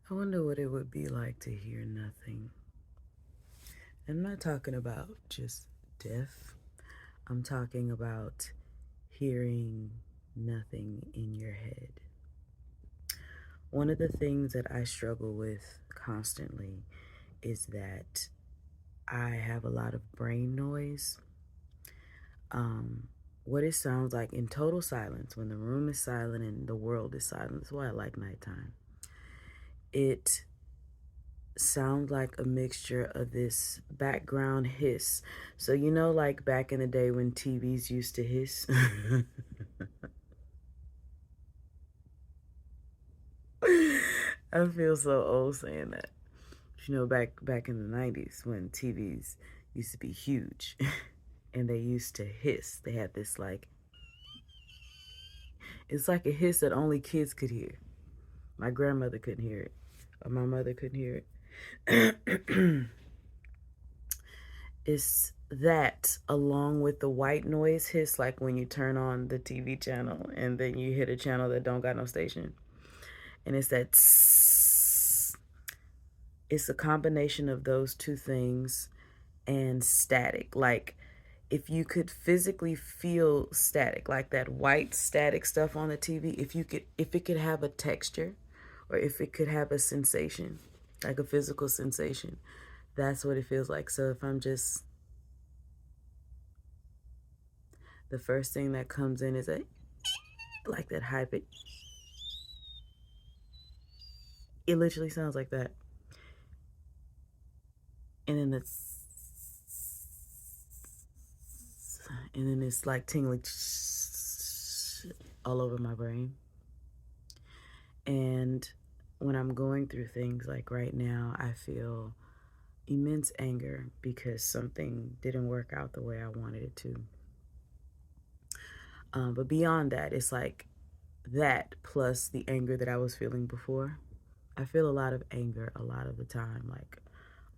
I wonder what it would be like to hear nothing. I'm not talking about just deaf. I'm talking about hearing nothing in your head. One of the things that I struggle with constantly is that I have a lot of brain noise. Um, what it sounds like in total silence, when the room is silent and the world is silent. That's why I like nighttime. It sound like a mixture of this background hiss. So, like back in the day when TVs used to hiss? I feel so old saying that. Back in the 90s when TVs used to be huge and they used to hiss. They had this like, it's like a hiss that only kids could hear. My grandmother couldn't hear it, or my mother couldn't hear it. It's that along with the white noise hiss, like when you turn on the TV channel and then you hit a channel that don't got no station. And it's that tss. It's a combination of those two things and static. Like if you could physically feel static, like that white static stuff on the TV, if it could have a texture or if it could have a sensation, like a physical sensation, that's what it feels like. So if I'm just the first thing that comes in is a like that high pitch. It literally sounds like that. And then it's like tingling all over my brain. And when I'm going through things like right now, I feel immense anger because something didn't work out the way I wanted it to. But beyond that, it's like that plus the anger that I was feeling before. I feel a lot of anger a lot of the time, like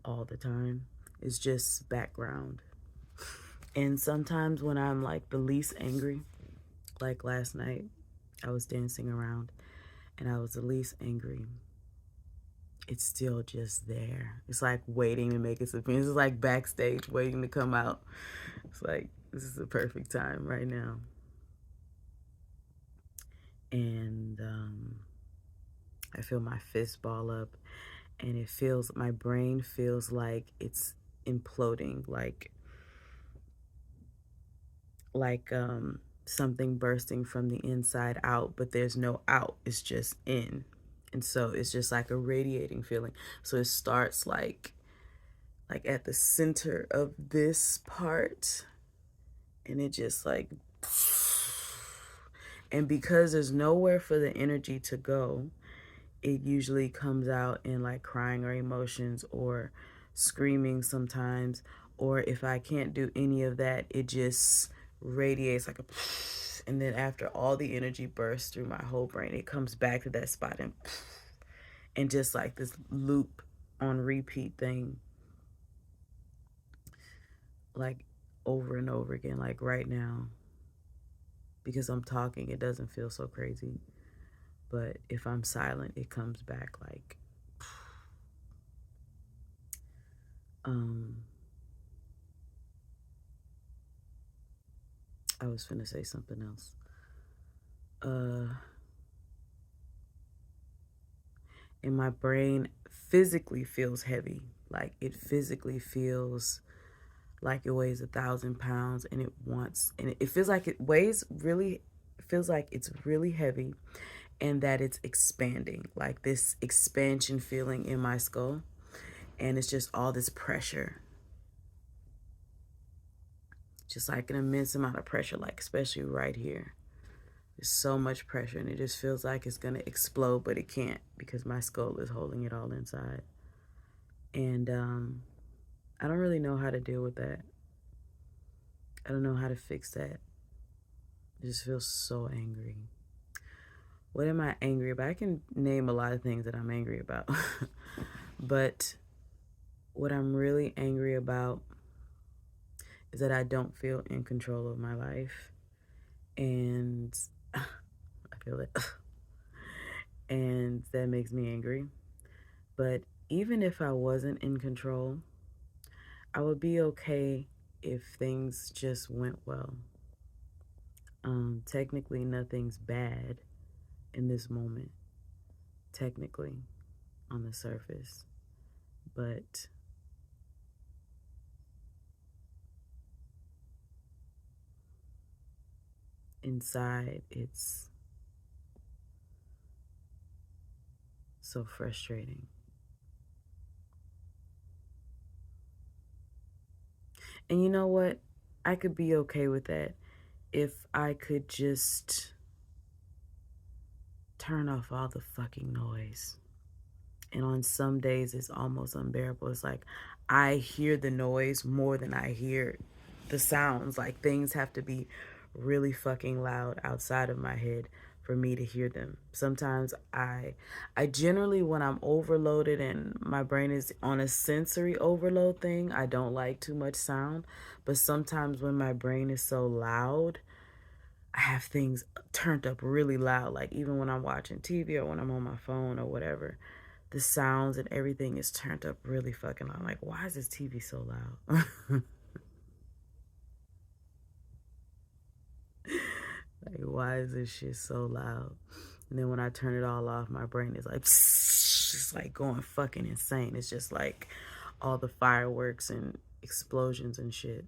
all the time. It's just background. And sometimes when I'm like the least angry, like last night, I was dancing around and I was the least angry. It's still just there. It's like waiting to make its appearance. It's like backstage waiting to come out. It's like, this is the perfect time right now. And I feel my fist ball up and my brain feels like it's imploding, like something bursting from the inside out, but there's no out, it's just in. And so it's just like a radiating feeling. So it starts like at the center of this part and it just like, and because there's nowhere for the energy to go, it usually comes out in like crying or emotions or screaming sometimes. Or if I can't do any of that, it just radiates like a, and then after all the energy bursts through my whole brain, it comes back to that spot and just like this loop on repeat thing, like over and over again, like right now. Because I'm talking, it doesn't feel so crazy. But if I'm silent, it comes back like, um, I was finna say something else. Uh, and my brain physically feels heavy. Like it physically feels like it weighs 1,000 pounds, and it feels like it weighs really, feels like it's really heavy, and that it's expanding, like this expansion feeling in my skull, and it's just all this pressure, just like an immense amount of pressure, like especially right here. There's so much pressure, and it just feels like it's gonna explode, but it can't because my skull is holding it all inside. And I don't really know how to deal with that. I don't know how to fix that. I just feel so angry. What am I angry about? I can name a lot of things that I'm angry about. But what I'm really angry about is that I don't feel in control of my life. And I feel it. And that makes me angry. But even if I wasn't in control, I would be okay if things just went well. Technically, nothing's bad in this moment, technically, on the surface. But inside, it's so frustrating. And you know what? I could be okay with that if I could just turn off all the fucking noise. And on some days, it's almost unbearable. It's like I hear the noise more than I hear the sounds. Like things have to be really fucking loud outside of my head for me to hear them. Sometimes I generally, when I'm overloaded and my brain is on a sensory overload thing, I don't like too much sound. But sometimes when my brain is so loud, I have things turned up really loud, like even when I'm watching TV or when I'm on my phone or whatever. The sounds and everything is turned up really fucking loud. Like, why is this TV so loud? Like, why is this shit so loud? And then when I turn it all off, my brain is like, just like going fucking insane. It's just like all the fireworks and explosions and shit.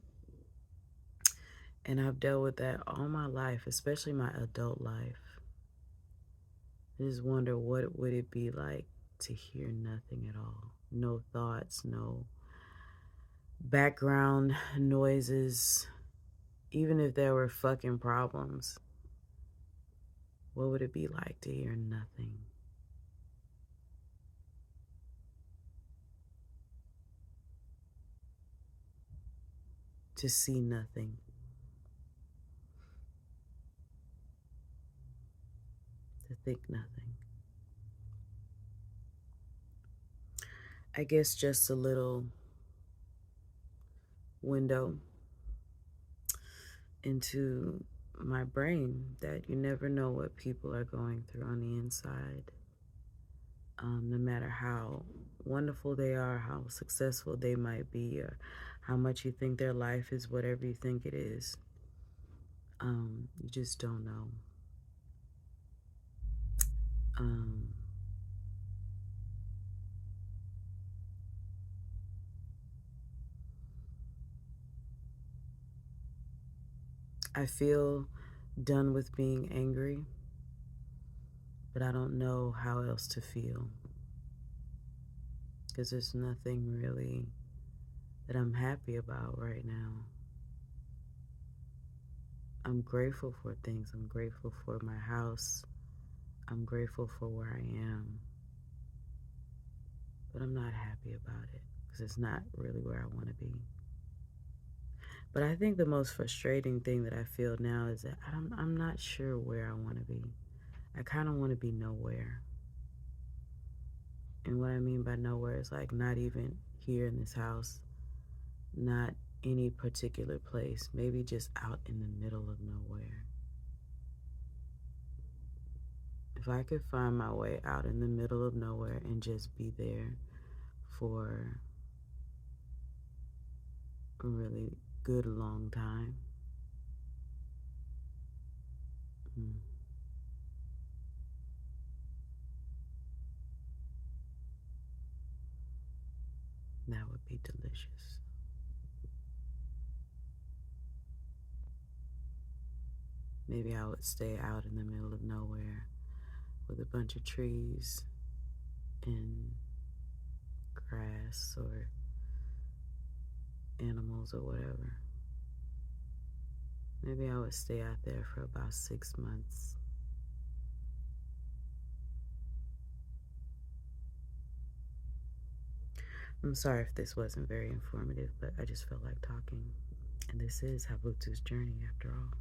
And I've dealt with that all my life, especially my adult life. I just wonder what would it be like to hear nothing at all. No thoughts, no background noises. Even if there were fucking problems, what would it be like to hear nothing? To see nothing? To think nothing? I guess just a little window into my brain that you never know what people are going through on the inside. No matter how wonderful they are, how successful they might be, or how much you think their life is whatever you think it is, you just don't know. Um, I feel done with being angry, but I don't know how else to feel because there's nothing really that I'm happy about right now. I'm grateful for things. I'm grateful for my house. I'm grateful for where I am, but I'm not happy about it because it's not really where I want to be. But I think the most frustrating thing that I feel now is that I'm not sure where I want to be. I kind of want to be nowhere. And what I mean by nowhere is like not even here in this house, not any particular place, maybe just out in the middle of nowhere. If I could find my way out in the middle of nowhere and just be there for a really good long time, mm, that would be delicious. Maybe I would stay out in the middle of nowhere with a bunch of trees and grass or animals or whatever. Maybe I would stay out there for about 6 months. I'm sorry if this wasn't very informative, but I just felt like talking. And this is Habutu's journey after all.